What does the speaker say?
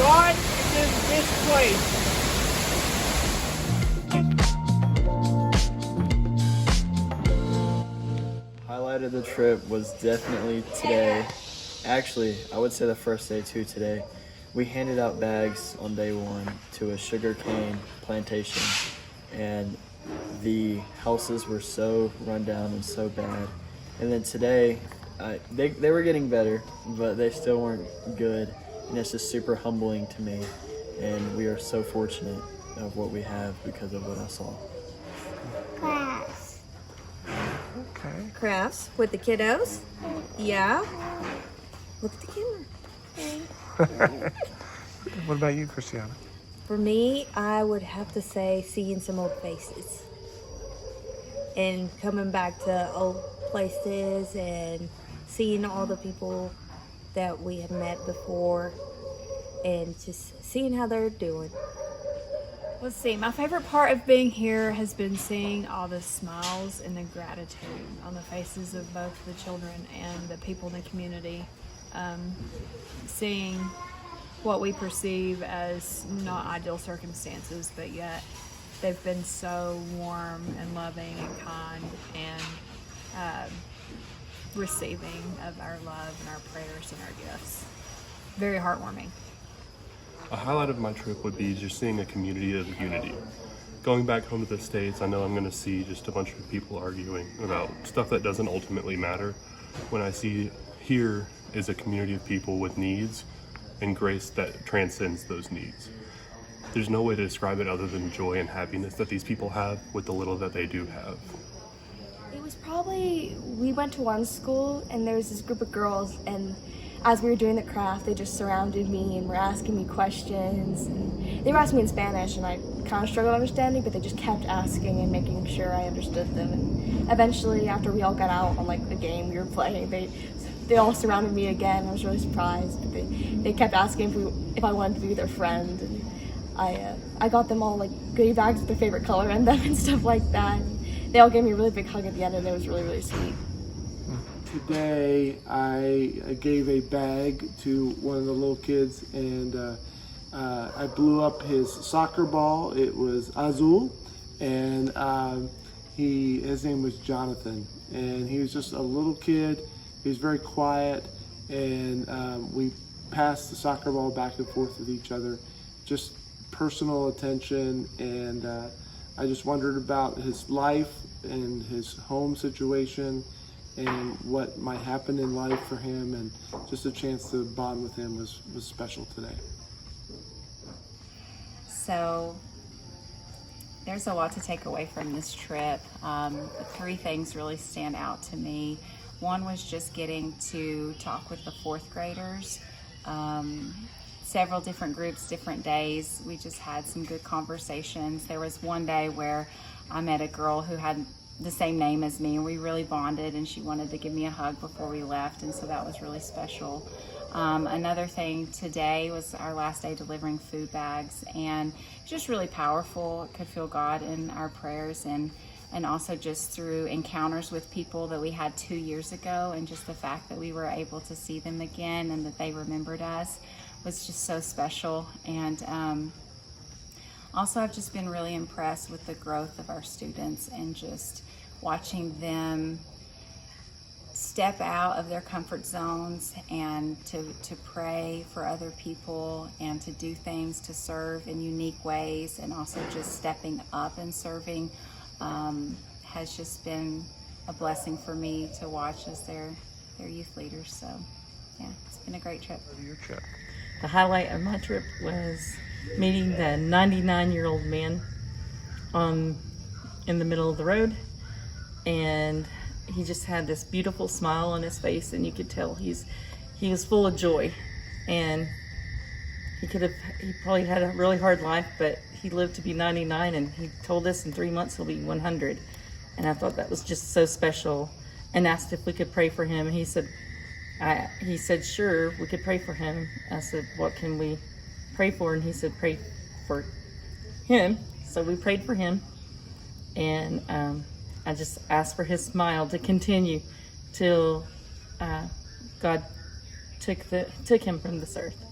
God is in this place. Highlight of the trip was definitely today. Actually, I would say the first day too today. We handed out bags on day one to a sugarcane plantation, and the houses were so run down and so bad. And then today, they were getting better, but they still weren't good. And it's just super humbling to me. And we are so fortunate of what we have because of what I saw. Class. Okay. Crafts with the kiddos. Yeah. Look at the camera. What about you, Christiana? For me, I would have to say seeing some old faces and coming back to old places and seeing all the people that we have met before and just seeing how they're doing. Let's see, my favorite part of being here has been seeing all the smiles and the gratitude on the faces of both the children and the people in the community. Seeing what we perceive as not ideal circumstances, but yet they've been so warm and loving and kind and receiving of our love and our prayers and our gifts. Very heartwarming. A highlight of my trip would be just seeing a community of unity. Going back home to the States, I know I'm going to see just a bunch of people arguing about stuff that doesn't ultimately matter. When I see here is a community of people with needs and grace that transcends those needs. There's no way to describe it other than joy and happiness that these people have with the little that they do have. It was probably, we went to one school and there was this group of girls, and as we were doing the craft, they just surrounded me and were asking me questions. And they were asking me in Spanish, and I kind of struggled understanding, but they just kept asking and making sure I understood them. And eventually, after we all got out on like the game we were playing, they all surrounded me again. I was really surprised, but they kept asking if I wanted to be their friend. And I got them all like goodie bags with their favorite color in them and stuff like that. And they all gave me a really big hug at the end, and it was really, really sweet. Today I gave a bag to one of the little kids, and I blew up his soccer ball. It was Azul, and his name was Jonathan, and he was just a little kid. He was very quiet, and we passed the soccer ball back and forth with each other, just personal attention, and I just wondered about his life and his home situation and what might happen in life for him, and just a chance to bond with him was special today. So there's a lot to take away from this trip. Three things really stand out to me. One was just getting to talk with the fourth graders. Several different groups, different days. We just had some good conversations. There was one day where I met a girl who had the same name as me, and we really bonded, and she wanted to give me a hug before we left, and so that was really special. Another thing today was our last day delivering food bags, and just really powerful. Could feel God in our prayers, and also just through encounters with people that we had 2 years ago, and just the fact that we were able to see them again and that they remembered us was just so special. And also, I've just been really impressed with the growth of our students and just watching them step out of their comfort zones and to pray for other people and to do things to serve in unique ways, and also just stepping up and serving has just been a blessing for me to watch as their youth leaders. So yeah, it's been a great trip. Your trip. The highlight of my trip was meeting the 99-year-old man in the middle of the road, and he just had this beautiful smile on his face, and you could tell he was full of joy, and he probably had a really hard life, but he lived to be 99, and he told us in 3 months he'll be 100, and I thought that was just so special, and asked if we could pray for him, and he said sure, we could pray for him. I said, what can we pray for? And he said, pray for him. So we prayed for him, and I just asked for his smile to continue till God took him from this earth.